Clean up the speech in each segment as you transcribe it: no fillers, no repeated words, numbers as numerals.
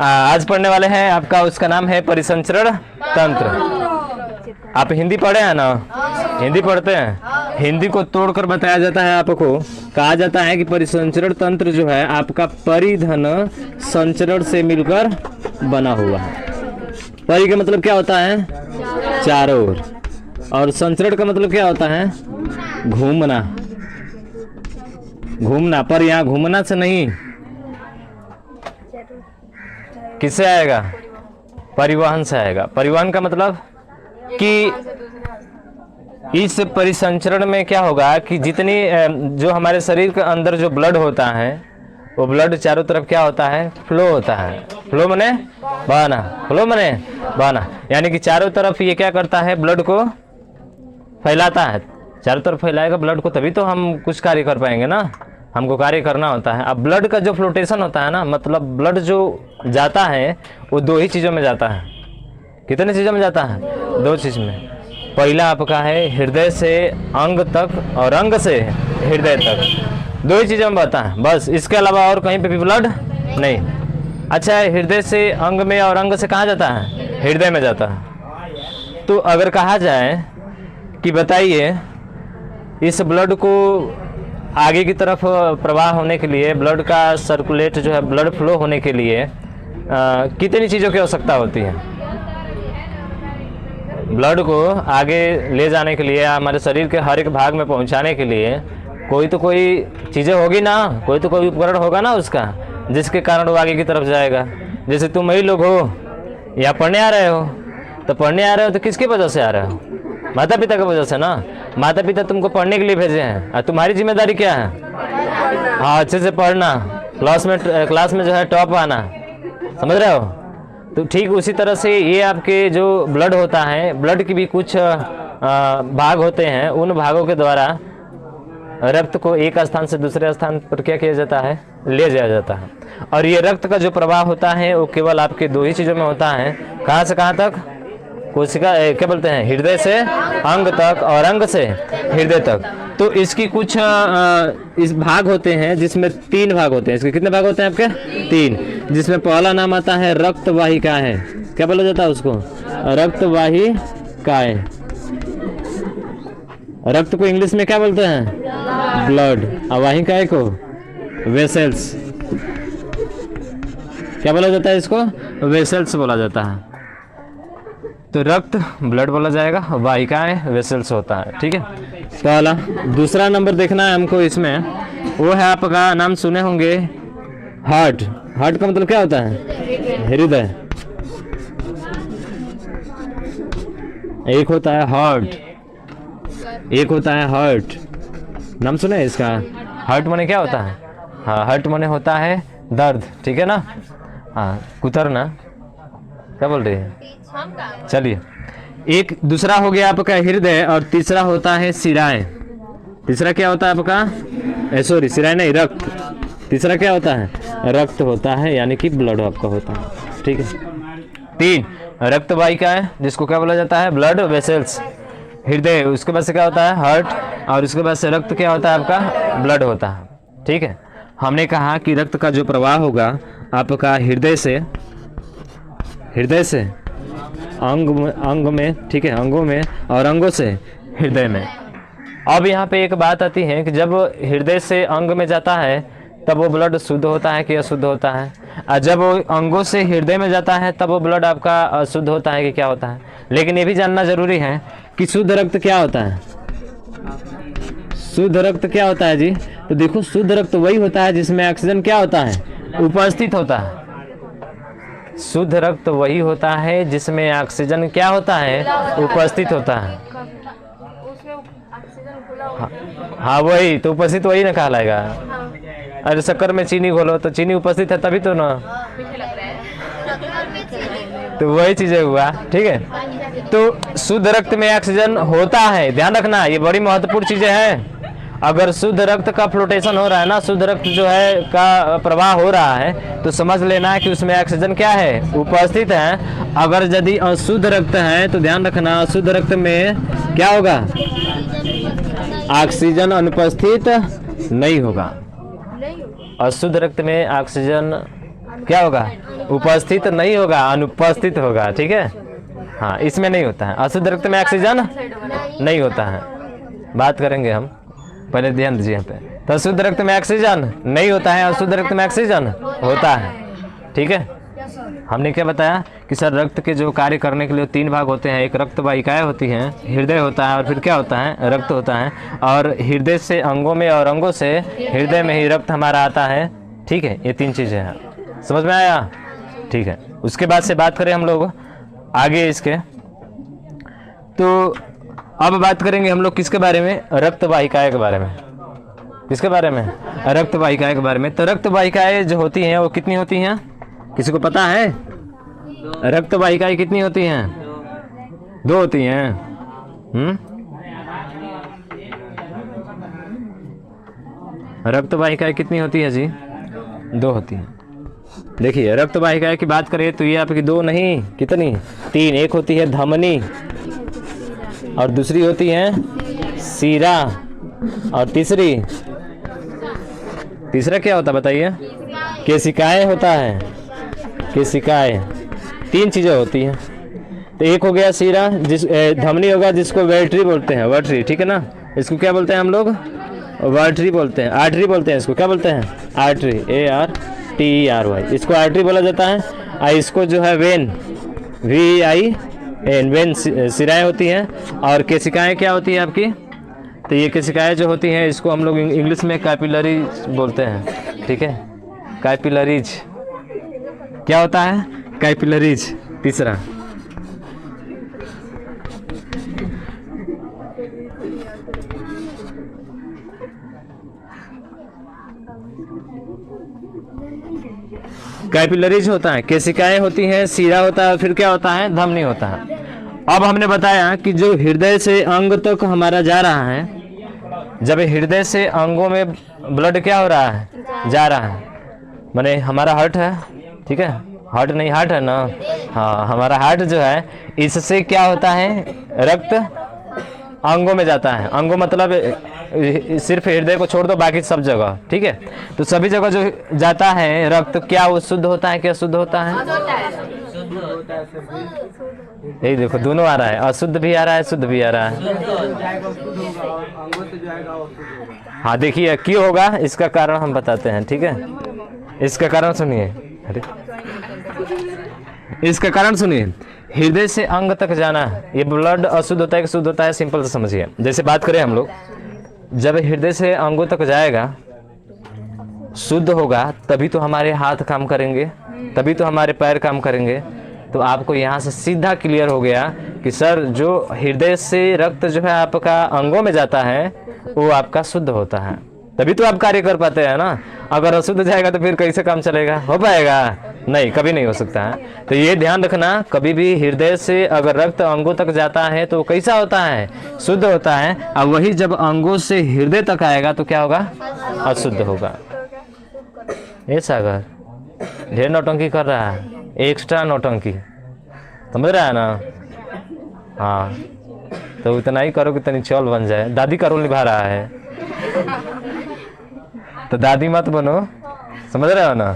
आज पढ़ने वाले हैं आपका, उसका नाम है परिसंचरण तंत्र। आप हिंदी पढ़े हैं ना? हिंदी पढ़ते हैं। हिंदी को तोड़कर बताया जाता है, आपको कहा जाता है कि परिसंचरण तंत्र जो है आपका परिधन संचरण से मिलकर बना हुआ है। परि का मतलब क्या होता है? चारों ओर। और संचरण का मतलब क्या होता है? घूमना। घूमना, पर यहाँ घूमना से नहीं, किससे आएगा? परिवहन से आएगा। परिवहन का मतलब कि इस परिसंचरण में क्या होगा कि जितनी जो हमारे शरीर के अंदर जो ब्लड होता है वो ब्लड चारों तरफ क्या होता है? फ्लो होता है। फ्लो मने बहना, फ्लो मने बहना, यानी कि चारों तरफ ये क्या करता है? ब्लड को फैलाता है। चारों तरफ फैलाएगा ब्लड को, तभी तो हम कुछ कार्य कर पाएंगे ना, हमको कार्य करना होता है। अब ब्लड का जो फ्लोटेशन होता है ना, मतलब ब्लड जो जाता है वो दो ही चीज़ों में जाता है। कितने चीज़ों में जाता है? दो चीज़ में। पहला आपका है हृदय से अंग तक और अंग से हृदय तक, दो ही चीज़ों में बहता है बस। इसके अलावा और कहीं पे भी ब्लड नहीं। अच्छा, हृदय से अंग में और अंग से कहाँ जाता है? हृदय में जाता है। तो अगर कहा जाए कि बताइए इस ब्लड को आगे की तरफ प्रवाह होने के लिए, ब्लड का सर्कुलेट जो है, ब्लड फ्लो होने के लिए कितनी चीज़ों की आवश्यकता होती है? ब्लड को आगे ले जाने के लिए, हमारे शरीर के हर एक भाग में पहुंचाने के लिए कोई चीज़ें होगी ना, कोई उपकरण होगा ना उसका, जिसके कारण वो आगे की तरफ जाएगा। जैसे तुम ही लोग हो या पढ़ने आ रहे हो, तो पढ़ने आ रहे हो तो किसकी वजह से आ रहे हो? माता पिता की वजह से ना। माता पिता तुमको पढ़ने के लिए भेजे हैं और तुम्हारी जिम्मेदारी क्या है? हाँ, अच्छे से पढ़ना, क्लास में जो है टॉप आना, समझ रहे हो? तो ठीक उसी तरह से ये आपके जो ब्लड होता है, ब्लड की भी कुछ भाग होते हैं। उन भागों के द्वारा रक्त को एक स्थान से दूसरे स्थान पर क्या किया जाता है? ले जाया जाता है। और ये रक्त का जो प्रवाह होता है वो केवल आपके दो ही चीज़ों में होता है। कहाँ से कहाँ तक? कोशिका, क्या बोलते हैं, हृदय से अंग तक और अंग से हृदय तक। तो इसकी कुछ इस भाग होते हैं, जिसमें 3 भाग होते हैं। इसके कितने भाग होते हैं आपके? 3। जिसमें पहला नाम आता है रक्त वाहिकाएं। क्या बोला जाता है उसको? रक्त वाहिकाएं। रक्त को इंग्लिश में क्या बोलते हैं? ब्लड। और वाहिकाएं को वेसल्स। क्या बोला जाता है इसको? वेसल्स बोला जाता है। तो रक्त ब्लड बोला जाएगा, वाहिकाएं वेसल्स होता है। ठीक है, पहला। दूसरा नंबर देखना है हमको इसमें, वो है आपका, नाम सुने होंगे, हार्ट। हार्ट का मतलब क्या होता है? हृदय। एक होता है हार्ट, एक होता है हार्ट। नाम सुने है इसका? हार्ट माने क्या होता है? हाँ, हार्ट माने होता है दर्द। ठीक है ना? हाँ, कुतरना, क्या बोल रही है? चलिए, एक दूसरा हो गया आपका हृदय, और तीसरा होता है शिराएं। तीसरा क्या होता है आपका? सॉरी, शिराएं नहीं, रक्त। तीसरा क्या होता है? रक्त होता है, यानी कि ब्लड आपका होता है। ठीक है, 3 रक्त वाहिकाएं, जिसको क्या बोला जाता है? Blood vessels. हृदय, उसके बाद से क्या होता है? हार्ट। और उसके बाद से रक्त क्या होता है आपका? ब्लड होता है। ठीक है, हमने कहा कि रक्त का जो प्रवाह होगा आपका हृदय से अंग में, ठीक है, अंगों में, और अंगों से हृदय में। अब यहाँ पे एक बात आती है कि जब हृदय से अंग में जाता है तब वो ब्लड शुद्ध होता है कि अशुद्ध होता है? और जब वो अंगों से हृदय में जाता है तब वो ब्लड आपका अशुद्ध होता है कि क्या होता है? लेकिन ये भी जानना जरूरी है कि शुद्ध रक्त क्या होता है? शुद्ध रक्त क्या होता है जी? तो देखो, शुद्ध रक्त वही होता है जिसमें ऑक्सीजन क्या होता है? उपस्थित होता है। शुद्ध रक्त वही होता है जिसमें ऑक्सीजन क्या होता है? उपस्थित होता है। हाँ, वही तो उपस्थित, वही ना कहलाएगा। अरे शक्कर में चीनी घोलो तो चीनी उपस्थित है तभी तो ना, तो वही चीजें हुआ। ठीक है, तो शुद्ध रक्त में ऑक्सीजन होता है, ध्यान रखना, ये बड़ी महत्वपूर्ण चीजें हैं। अगर शुद्ध रक्त का फ्लोटेशन हो रहा है ना, शुद्ध रक्त जो है का प्रवाह हो रहा है, तो समझ लेना है कि उसमें ऑक्सीजन क्या है? उपस्थित है। अगर यदि अशुद्ध रक्त है तो ध्यान रखना, अशुद्ध रक्त में क्या होगा? ऑक्सीजन अनुपस्थित नहीं होगा। अशुद्ध रक्त में ऑक्सीजन क्या होगा? उपस्थित नहीं होगा, अनुपस्थित होगा। ठीक है, हाँ, इसमें नहीं होता है। अशुद्ध रक्त में ऑक्सीजन नहीं होता है, बात करेंगे हम, पहले ध्यान दीजिए यहाँ पे। तो अशुद्ध रक्त में ऑक्सीजन नहीं होता है, अशुद्ध रक्त में ऑक्सीजन होता है। ठीक है, हमने क्या बताया कि सर रक्त के जो कार्य करने के लिए 3 भाग होते हैं। एक रक्त वाहिकाएं होती हैं, हृदय होता है, और फिर क्या होता है? रक्त होता है। और हृदय से अंगों में और अंगों से हृदय में ही रक्त हमारा आता है। ठीक है, ये 3 चीज़ें हैं, समझ में आया? ठीक है, उसके बाद से बात करें हम लोग आगे इसके, तो अब बात करेंगे हम लोग किसके बारे में? रक्त वाहिकाएं के बारे में। किसके बारे में? रक्त वाहिकाएं के बारे में। तो रक्त वाहिकाएं जो होती हैं वो कितनी होती हैं? किसी को पता है? रक्त वाहिकाएं कितनी होती हैं? 2 होती हैं। रक्त वाहिकाएं कितनी होती है जी? 2 होती हैं। देखिए, रक्त वाहिकाएं की बात करें तो ये आपकी 2 नहीं, कितनी? 3। एक होती है धमनी और दूसरी होती है सीरा, और तीसरा क्या होता है बताइए? केशिकाएं होता है, केशिकाएं। 3 चीज़ें होती हैं। तो एक हो गया सीरा, धमनी होगा जिसको वर्टरी बोलते हैं, वर्टरी। ठीक है ना, इसको क्या बोलते हैं हम लोग? वर्टरी बोलते हैं, आर्टरी बोलते हैं इसको। क्या बोलते हैं? आर्टरी, ARTERY, इसको आर्टरी बोला जाता है। और इसको जो है वेन, VEIN, वेन सिराएं होती हैं। और केशिकाएं क्या होती है आपकी? तो ये केशिकाएं जो होती हैं इसको हम लोग इंग्लिश में कैपिलरीज बोलते हैं। ठीक है, कैपिलरीज। क्या होता है? कैपिलरीज। तीसरा कैपिलरीज होता है, केशिकाएं होती हैं, सीरा होता है, फिर क्या होता है? धमनी होता है। अब हमने बताया कि जो हृदय से अंग तक हमारा जा रहा है, जब हृदय से अंगों में ब्लड क्या हो रहा है? जा रहा है। माने हमारा हार्ट है, ठीक है, हार्ट नहीं, हार्ट है ना, हाँ, हमारा हार्ट जो है, इससे क्या होता है? रक्त अंगों में जाता है। अंगों मतलब सिर्फ हृदय को छोड़ दो, बाकी सब जगह। ठीक है, तो सभी जगह जो जाता है रक्त, क्या वो शुद्ध होता है? क्या शुद्ध होता है? यही देखो, दोनों आ रहा है, अशुद्ध भी आ रहा है, शुद्ध भी आ रहा है। हाँ, देखिए क्यों होगा, इसका कारण हम बताते हैं। ठीक है, इसका कारण सुनिए। अरे, इसका कारण सुनिए। हृदय से अंग तक जाना, ये ब्लड अशुद्ध होता है कि शुद्ध होता है? सिंपल से समझिए। जैसे बात करें हम लोग, जब हृदय से अंगों तक जाएगा, शुद्ध होगा, तभी तो हमारे हाथ काम करेंगे, तभी तो हमारे पैर काम करेंगे। तो आपको यहाँ से सीधा क्लियर हो गया कि सर जो हृदय से रक्त जो है आपका अंगों में जाता है वो आपका शुद्ध होता है, तभी तो आप कार्य कर पाते हैं ना। अगर अशुद्ध जाएगा तो फिर कैसे काम चलेगा? हो पाएगा? नहीं, कभी नहीं हो सकता है। तो ये ध्यान रखना, कभी भी हृदय से अगर रक्त अंगों तक जाता है तो कैसा होता है? शुद्ध होता है। और वही जब अंगों से हृदय तक आएगा तो क्या होगा? अशुद्ध होगा। ये सागर ढेर नौटंकी कर रहा है, एक्स्ट्रा नौटंकी, समझ रहा है ना? हाँ, तो इतना ही करो कि तनी चौल बन जाए। दादी का रोल निभा रहा है, तो दादी मत बनो, समझ रहे हो ना?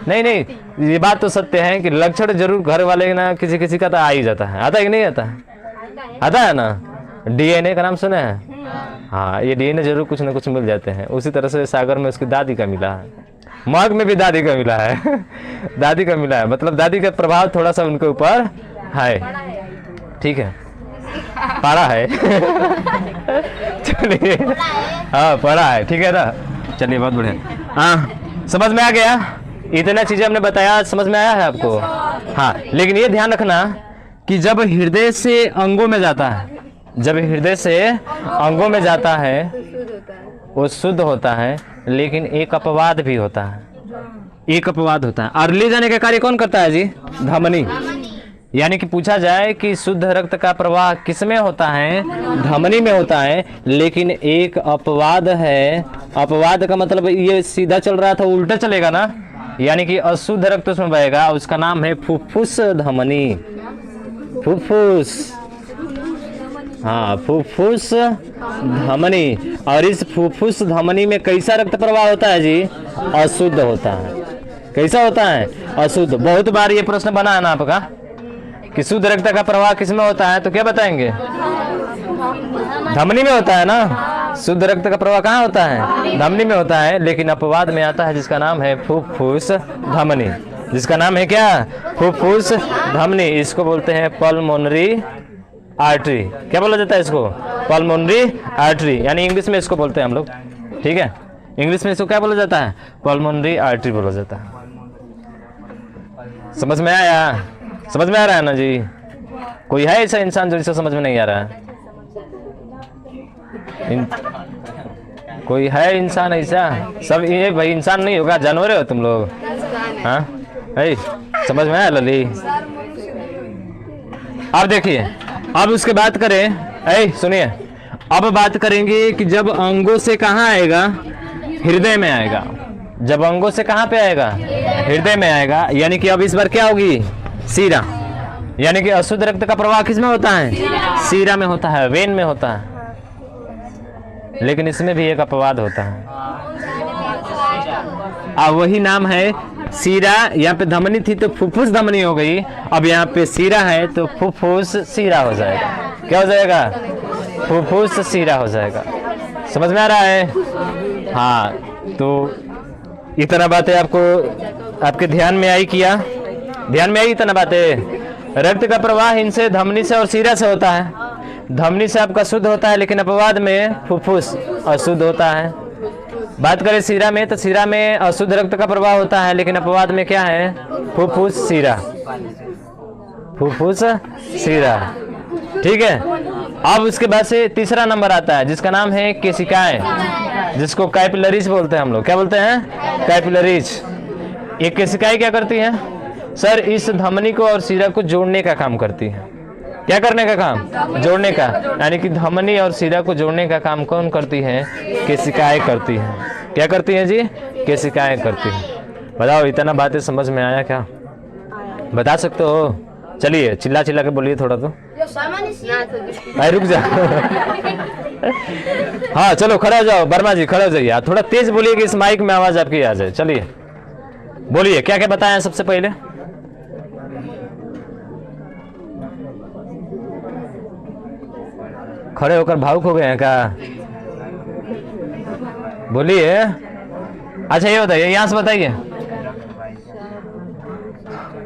नहीं नहीं, ये बात तो सत्य है कि लक्षण जरूर घर वाले ना किसी किसी का तो आ ही जाता है। आता है कि नहीं आता? आता है ना? DNA का नाम सुना है? हाँ, ये DNA जरूर कुछ ना कुछ मिल जाते हैं। उसी तरह से सागर में उसकी दादी का मिला है, मग में भी दादी का मिला है। दादी का मिला है, मतलब दादी का प्रभाव थोड़ा सा उनके ऊपर है। ठीक है, पढ़ा है। चलिए, हाँ पढ़ा है, ठीक है ना? चलिए, बहुत बढ़िया। हाँ, समझ में आ गया? इतना चीजें हमने बताया, समझ में आया है आपको? हाँ, लेकिन ये ध्यान रखना कि जब हृदय से अंगों में जाता है, जब हृदय से अंगों में जाता है वो शुद्ध होता है, लेकिन एक अपवाद भी होता है। एक अपवाद होता है। और ले जाने का कार्य कौन करता है जी? धमनी। यानी कि पूछा जाए कि शुद्ध रक्त का प्रवाह किस में होता है? धमनी में होता है। लेकिन एक अपवाद है। अपवाद का मतलब ये सीधा चल रहा था उल्टा चलेगा ना, यानी कि अशुद्ध रक्त उसमें बहेगा, उसका नाम है फुफ्फुस धमनी। फुफ्फुस, हाँ, फुफ्फुस धमनी। और इस फुफ्फुस धमनी में कैसा रक्त प्रवाह होता है जी? अशुद्ध होता है। कैसा होता है? अशुद्ध। बहुत बार ये प्रश्न बना है ना आपका कि शुद्ध रक्त का प्रवाह किसमें होता है, तो क्या बताएंगे? धमनी में होता है ना। शुद्ध रक्त का प्रवाह कहाँ होता है? धमनी में होता है। लेकिन अपवाद में आता है जिसका नाम है फुफ्फुस धमनी। जिसका नाम है क्या? फुफ्फुस धमनी। इसको बोलते हैं पल्मोनरी आर्टरी। क्या बोला जाता है इसको? पल्मोनरी आर्टरी, यानी इंग्लिश में इसको बोलते हैं हम लोग, ठीक है। इंग्लिश में इसको क्या बोला जाता है? पल्मोनरी आर्टरी बोला जाता है। समझ में आया? समझ में आ रहा है ना जी? कोई है ऐसा इंसान जो जिसे समझ में नहीं आ रहा है? कोई है इंसान ऐसा? सब ये भाई इंसान नहीं होगा, जानवर हो तुम लोग। हाँ समझ में आया लली? अब देखिए, अब उसके बात करें, सुनिए, अब बात करेंगे कि जब अंगों से कहाँ आएगा? हृदय में आएगा। जब अंगों से कहाँ पे आएगा? हृदय में आएगा। यानी कि अब इस बार क्या होगी? सीरा। यानी कि अशुद्ध रक्त का प्रवाह किस में होता है? सीरा में होता है, वेन में होता है। लेकिन इसमें भी एक अपवाद होता है, अब वही नाम है सीरा। यहाँ पे धमनी थी तो फुफ्फुस धमनी हो गई, अब यहाँ पे सीरा है तो फुफ्फुस सीरा हो जाएगा। क्या हो जाएगा? फुफ्फुस सीरा हो जाएगा। समझ में आ रहा है? हाँ, तो इतना बातें आपको आपके ध्यान में आई? किया ध्यान में आई इतना बातें? रक्त का प्रवाह इनसे, धमनी से और सीरा से होता है। धमनी से आपका शुद्ध होता है, लेकिन अपवाद में फुफ्फुस अशुद्ध होता है। बात करें सीरा में, तो सीरा में अशुद्ध रक्त का प्रवाह होता है, लेकिन अपवाद में क्या है? फुफ्फुस सीरा। फुफ्फुस सीरा, ठीक है। अब उसके बाद से तीसरा नंबर आता है जिसका नाम है केशिकाएं, जिसको कैपिलरीज बोलते हैं हम लोग। क्या बोलते हैं? कैपिलरीज। ये केशिकाएं क्या करती हैं? सर, इस धमनी को और सीरा को जोड़ने का काम करती है। क्या करने का काम? जोड़ने का। यानी कि धमनी और सीरा को जोड़ने का काम कौन करती है? केशिकाएं करती हैं। क्या करती हैं जी? केशिकाएं करती हैं। बताओ, इतना बातें समझ में आया क्या? बता सकते हो? चलिए चिल्ला चिल्ला के बोलिए थोड़ा तो। अरे रुक जा। हाँ चलो खड़े हो जाओ, वर्मा जी खड़े हो जाइए। थोड़ा तेज बोलिए कि इस माइक में आवाज आपकी आ जाए। चलिए बोलिए, क्या क्या बताएं सबसे पहले? खड़े होकर भावुक हो गए हैं क्या? बोलिए। अच्छा ये बताइए, यहां से बताइए,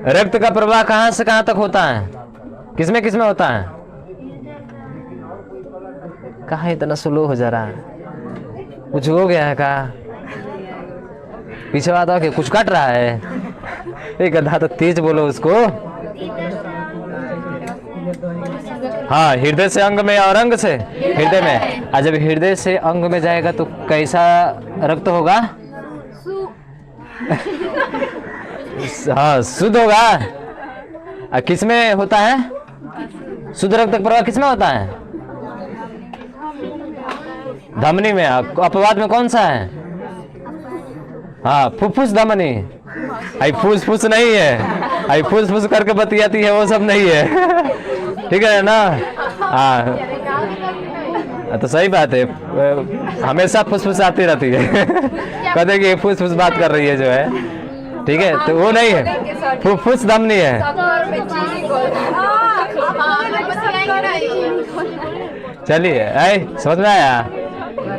रक्त का प्रवाह कहां से कहां तक होता है? किसमें किसमें होता है? कहाँ इतना स्लो हो जा रहा है? कुछ हो गया है क्या? पीछे बात हो, कुछ कट रहा है? एक गधा तो तेज बोलो उसको। हाँ, हृदय से अंग में और अंग से हृदय में। और जब हृदय से अंग में जाएगा तो कैसा रक्त होगा? हाँ, शुद्ध होगा। किस में होता है शुद्ध रक्त प्रवाह? किस में होता है? धमनी में। अपवाद में कौन सा है? हाँ, फुफ्फुस धमनी। आई फूस फूस नहीं है, आई फूस फूस करके बतियाती है, वो सब नहीं है। ठीक है ना? हाँ तो सही बात है, हमेशा फुस फुस आती रहती है। कहते कि फुस फुस बात कर रही है जो है, ठीक है, तो वो नहीं है, फुफ्फुस धमनी है। चलिए समझ में आया?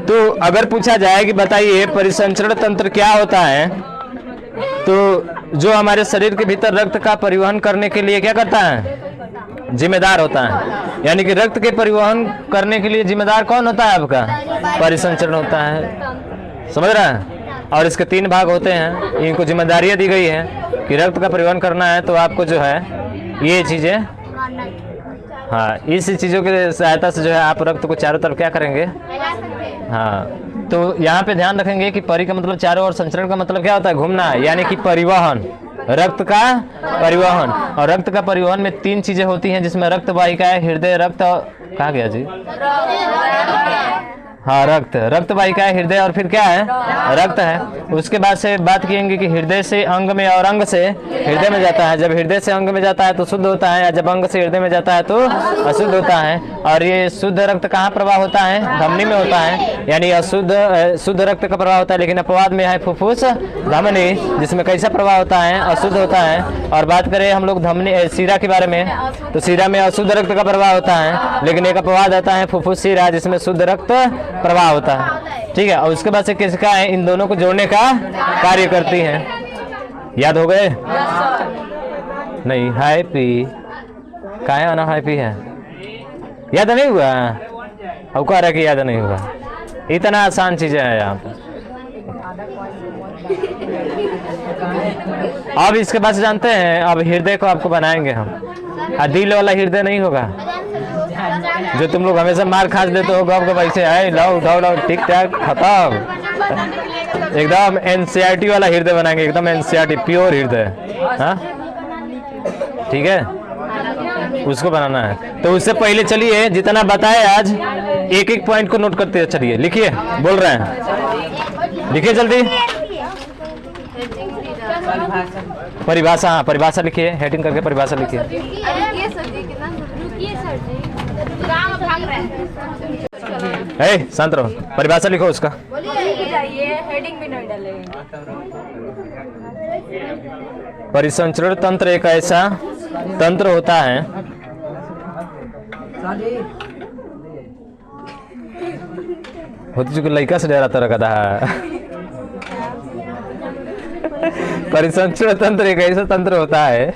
तो अगर पूछा जाए कि बताइए परिसंचरण तंत्र क्या होता है, तो जो हमारे शरीर के भीतर रक्त का परिवहन करने के लिए क्या करता है? जिम्मेदार होता है। यानी कि रक्त के परिवहन करने के लिए जिम्मेदार कौन होता है आपका? परिसंचरण होता है। समझ रहा है? और इसके 3 भाग होते हैं। इनको जिम्मेदारियां दी गई है कि रक्त का परिवहन करना है तो आपको जो है ये चीजें, हाँ, इस चीजों की सहायता से जो है आप रक्त को चारों तरफ क्या करेंगे? हाँ, तो यहाँ पे ध्यान रखेंगे कि परि का मतलब चारों ओर, संचरण का मतलब क्या होता है? घूमना, यानी कि परिवहन, रक्त का परिवहन। और रक्त का परिवहन में 3 चीजें होती हैं, जिसमें रक्त वाहिका है, हृदय रक्त, और कहाँ गया जी? हाँ रक्त, रक्त वाहिका है, हृदय और फिर क्या है, रक्त है। उसके बाद से बात करेंगे कि हृदय से अंग में और अंग से हृदय में जाता है। जब हृदय से अंग में जाता है तो शुद्ध होता है, या जब अंग से हृदय में जाता है तो अशुद्ध होता है। और ये शुद्ध रक्त कहाँ प्रवाह होता है, धमनी में होता है, यानी शुद्ध रक्त का प्रवाह होता है। लेकिन अपवाद में है फुफ्फुस धमनी, जिसमें कैसा प्रवाह होता है, अशुद्ध होता है। और बात करें हम लोग धमनी सीरा के बारे में, तो सीरा में अशुद्ध रक्त का प्रवाह होता है, लेकिन एक अपवाद आता है फुफ्फुस सीरा, जिसमें शुद्ध रक्त प्रवाह होता है। ठीक है, और उसके बाद से किसका है, इन दोनों को जोड़ने का कार्य करती है। याद हो गए? नहीं, हैप्पी कहाँ है, ना हैप्पी है, याद नहीं हुआ? अब कह रहा कि याद नहीं हुआ। इतना आसान चीजें है यहाँ पर। अब इसके बाद जानते हैं, अब हृदय को आपको बनाएंगे हम। दिल वाला हृदय नहीं होगा जो तुम लोग हमेशा मार खा देते हो, गप गप ऐसे आए लाओ उठाओ लाओ, ठीक ठाक खत्म। एकदम एनसीईआरटी वाला हृदय बनाएंगे, एकदम एनसीईआरटी प्योर हृदय। हाँ ठीक है, उसको बनाना है। तो उससे पहले चलिए जितना बताए आज, एक एक पॉइंट को नोट करते चलिए। लिखिए, बोल रहे हैं, लिखिए जल्दी। परिभाषा, हाँ परिभाषा लिखिए, हेडिंग करके परिभाषा लिखिए। शांत रहो, परिभाषा लिखो उसका। हेडिंग भी नहीं डालेंगे। परिसंचरण तंत्र एक ऐसा तंत्र होता है होती चुकी लड़का से डराता रखा था। परिसंचरण तंत्र एक ऐसा तंत्र होता है,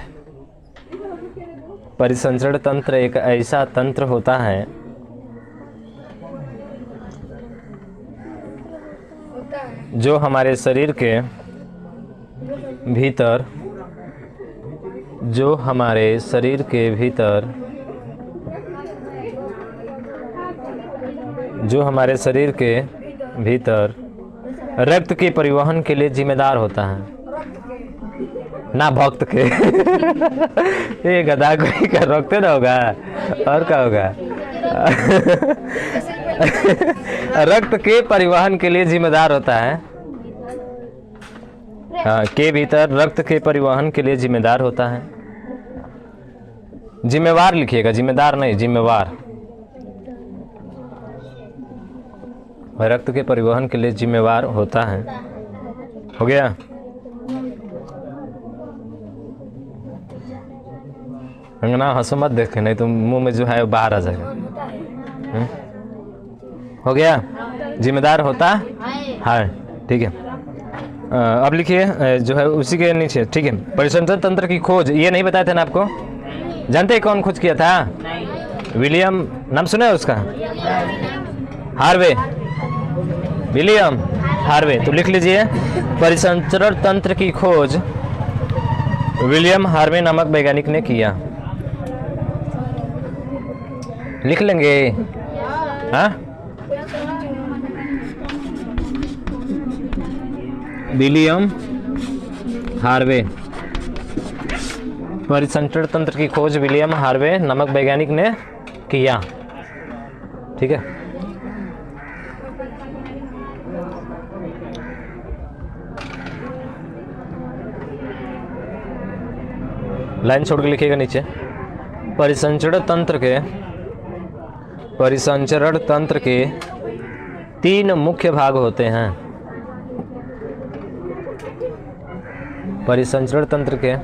परिसंचरण तंत्र एक ऐसा तंत्र होता है जो हमारे शरीर के भीतर, जो हमारे शरीर के भीतर, जो हमारे शरीर के भीतर रक्त के परिवहन के लिए जिम्मेदार होता है, ना भक्त के। ये गधा कोई का रखते ना होगा, और क्या होगा। रक्त के परिवहन के लिए जिम्मेदार होता है, हाँ, के भीतर रक्त के परिवहन के लिए जिम्मेदार होता है। जिम्मेवार लिखिएगा, जिम्मेदार नहीं, जिम्मेवार। रक्त के परिवहन के लिए जिम्मेवार होता है। हो गया? अंगना हंसो मत देखे, नहीं तो मुंह में जो है वो बाहर आ जाएगा। हो गया? जिम्मेदार होता है, ठीक है। अब लिखिए जो है उसी के नीचे, ठीक है। परिसंचरण तंत्र की खोज, ये नहीं बताया था ना आपको? जानते हैं कौन खोज किया था? विलियम, नाम सुना है उसका? Harvey, William Harvey. तो लिख लीजिए, परिसंचरण तंत्र की खोज विलियम हार्वे नामक वैज्ञानिक ने किया। लिख लेंगे? हाँ, विलियम हार्वे, परिसंचरण तंत्र की खोज विलियम हार्वे नामक वैज्ञानिक ने किया। ठीक है, लाइन छोड़ के लिखिएगा नीचे। परिसंचरण तंत्र के 3 मुख्य भाग होते हैं। परिसंचरण तंत्र के